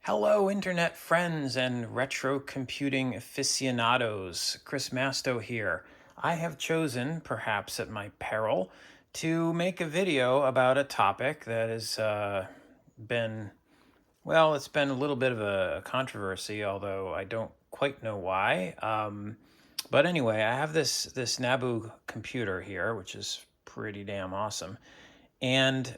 Hello, internet friends and retro computing aficionados. Chris Masto here. I have chosen, perhaps at my peril, to make a video about a topic that has been, well, it's been a little bit of a controversy, although I don't quite know why. But anyway, I have this NABU computer here, which is pretty damn awesome. And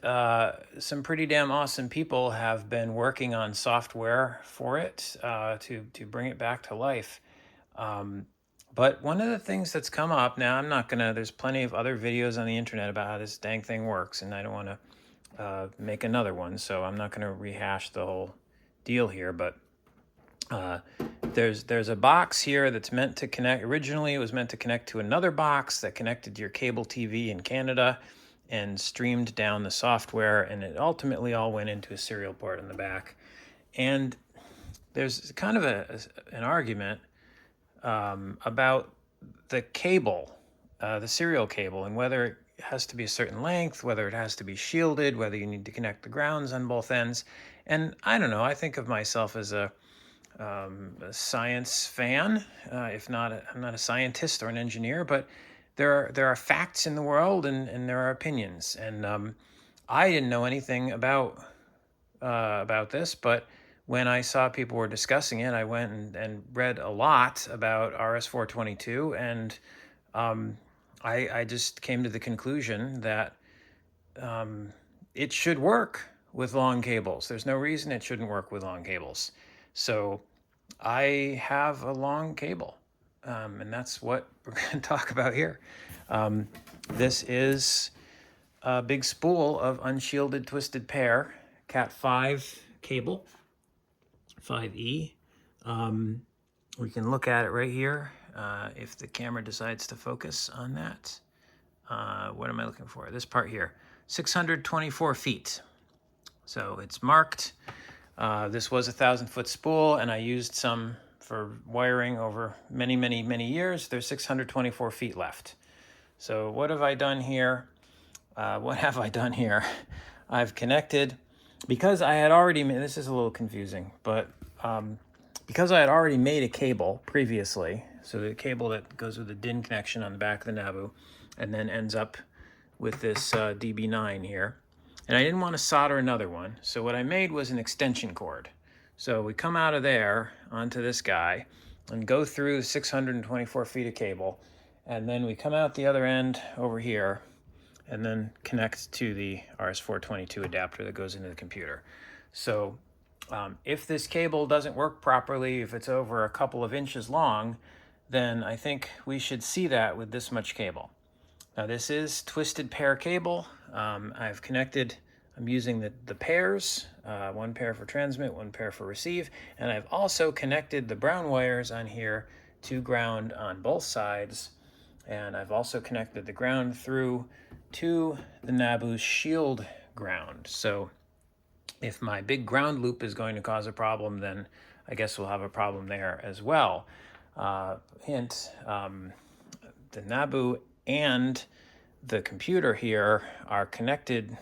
some pretty damn awesome people have been working on software for it to bring it back to life. But one of the things that's come up now, I'm not gonna. There's plenty of other videos on the internet about how this dang thing works, and I don't want to make another one, so I'm not gonna rehash the whole deal here. But there's a box here that's meant to connect. Originally, it was meant to connect to another box that connected to your cable TV in Canada and streamed down the software, and it ultimately all went into a serial port in the back. And there's kind of an argument about the cable, the serial cable, and whether it has to be a certain length, whether it has to be shielded, whether you need to connect the grounds on both ends. And I don't know, I think of myself as a science fan, if not, I'm not a scientist or an engineer, but there are facts in the world and there are opinions. And I didn't know anything about this, but when I saw people were discussing it, I went and read a lot about RS-422, and I just came to the conclusion that it should work with long cables. There's no reason it shouldn't work with long cables. So I have a long cable. And that's what we're going to talk about here. This is a big spool of unshielded twisted pair Cat 5 cable, 5E. We can look at it right here if the camera decides to focus on that. What am I looking for? This part here, 624 feet. So it's marked. This was a 1,000-foot spool, and I used some for wiring over many years. There's 624 feet left. So what have I done here? I've connected, because I had already made, this is a little confusing, but because I had already made a cable previously, so the cable that goes with the DIN connection on the back of the NABU, and then ends up with this DB9 here, and I didn't want to solder another one, so what I made was an extension cord. So we come out of there onto this guy and go through 624 feet of cable, and then we come out the other end over here and then connect to the RS-422 adapter that goes into the computer. So if this cable doesn't work properly, if it's over a couple of inches long, then I think we should see that with this much cable. Now this is twisted pair cable. I've connected, I'm using the pairs, one pair for transmit, one pair for receive, and I've also connected the brown wires on here to ground on both sides, and I've also connected the ground through to the NABU's shield ground. So if my big ground loop is going to cause a problem, then I guess we'll have a problem there as well. Hint, the NABU and the computer here are connected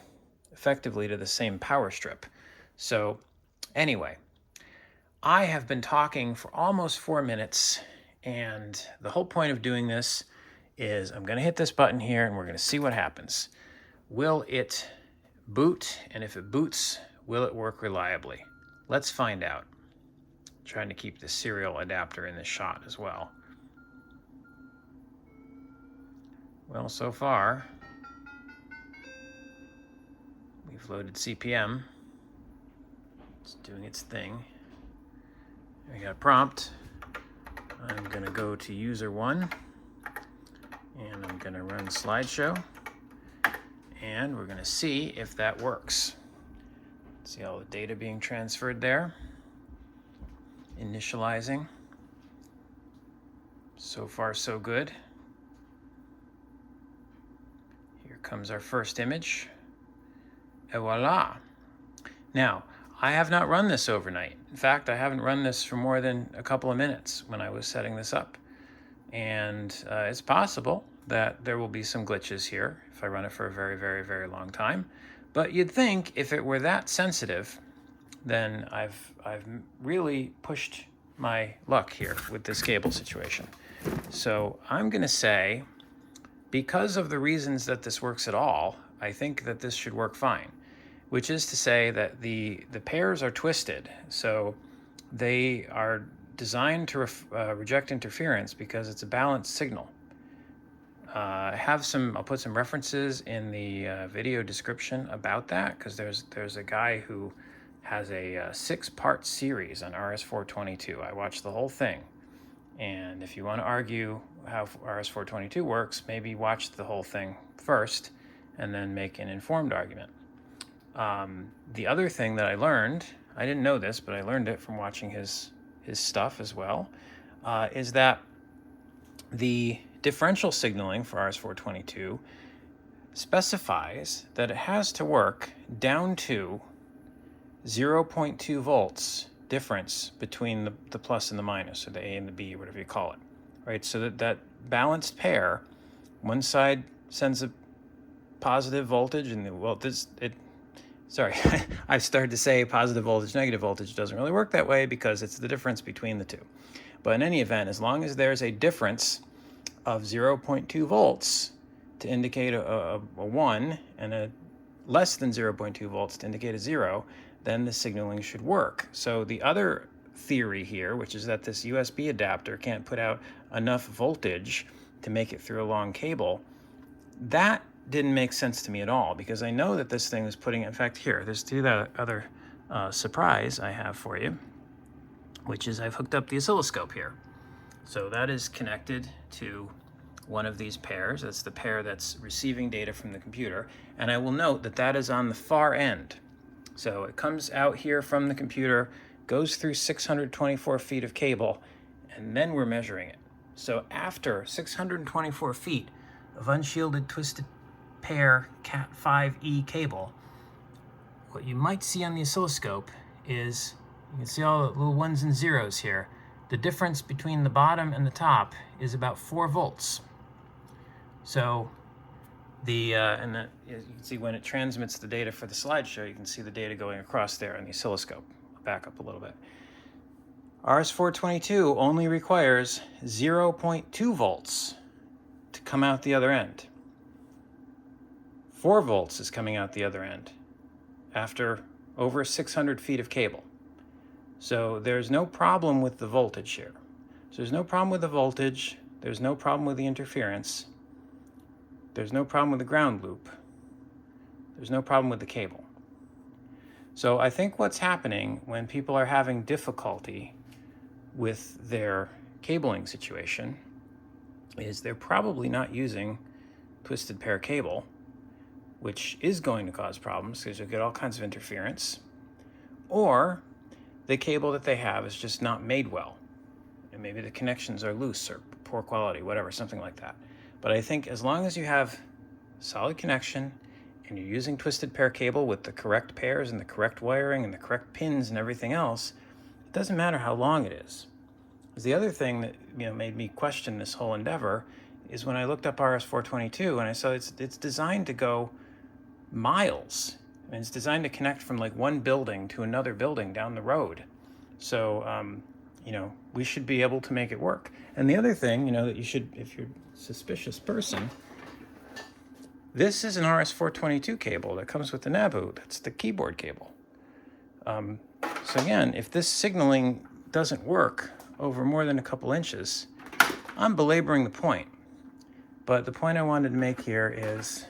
effectively to the same power strip. So anyway, I have been talking for almost 4 minutes, and the whole point of doing this is I'm going to hit this button here and we're going to see what happens. Will it boot? And if it boots, will it work reliably? Let's find out. I'm trying to keep the serial adapter in this shot as well. Well, so far, we've loaded CPM. It's doing its thing. We got a prompt. I'm going to go to user 1, and I'm going to run slideshow, and we're going to see if that works. See all the data being transferred there. Initializing. So far, so good. Here comes our first image. Et voila. Now, I have not run this overnight. In fact, I haven't run this for more than a couple of minutes when I was setting this up. And it's possible that there will be some glitches here if I run it for a very long time. But you'd think if it were that sensitive, then I've really pushed my luck here with this cable situation. So I'm going to say, because of the reasons that this works at all, I think that this should work fine, which is to say that the pairs are twisted. So they are designed to reject interference because it's a balanced signal. I'll put some references in the video description about that, because there's a guy who has a 6-part series on RS-422. I watched the whole thing. And if you want to argue how RS-422 works, maybe watch the whole thing first and then make an informed argument. The other thing that I learned, I didn't know this, but I learned it from watching his stuff as well, is that the differential signaling for RS-422 specifies that it has to work down to 0.2 volts difference between the plus and the minus, or the A and the B, or whatever you call it, right? So that balanced pair, one side sends a positive voltage, and sorry, I started to say positive voltage, negative voltage. It doesn't really work that way because it's the difference between the two. But in any event, as long as there's a difference of 0.2 volts to indicate a 1 and a less than 0.2 volts to indicate a 0, then the signaling should work. So the other theory here, which is that this USB adapter can't put out enough voltage to make it through a long cable, that didn't make sense to me at all, because I know that this thing is putting, in fact, here, there's the other surprise I have for you, which is I've hooked up the oscilloscope here. So that is connected to one of these pairs. That's the pair that's receiving data from the computer. And I will note that that is on the far end. So it comes out here from the computer, goes through 624 feet of cable, and then we're measuring it. So after 624 feet of unshielded twisted pair Cat5e cable, what you might see on the oscilloscope is, you can see all the little ones and zeros here. The difference between the bottom and the top is about 4 volts. So you can see when it transmits the data for the slideshow, you can see the data going across there on the oscilloscope. I'll back up a little bit. RS-422 only requires 0.2 volts to come out the other end. 4 volts is coming out the other end after over 600 feet of cable. So there's no problem with the voltage here. So there's no problem with the voltage, there's no problem with the interference, there's no problem with the ground loop, there's no problem with the cable. So I think what's happening when people are having difficulty with their cabling situation is they're probably not using twisted pair cable, which is going to cause problems because you'll get all kinds of interference, or the cable that they have is just not made well. And maybe the connections are loose or poor quality, whatever, something like that. But I think as long as you have solid connection and you're using twisted pair cable with the correct pairs and the correct wiring and the correct pins and everything else, it doesn't matter how long it is. Because the other thing that made me question this whole endeavor is when I looked up RS-422 and I saw it's designed to go miles. I mean, it's designed to connect from like one building to another building down the road. So, we should be able to make it work. And the other thing, that you should, if you're a suspicious person, this is an RS-422 cable that comes with the NABU. That's the keyboard cable. So again, if this signaling doesn't work over more than a couple inches, I'm belaboring the point. But the point I wanted to make here is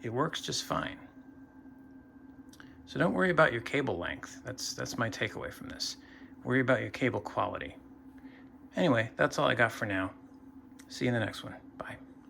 it works just fine. So don't worry about your cable length. That's my takeaway from this. Worry about your cable quality. Anyway, that's all I got for now. See you in the next one. Bye.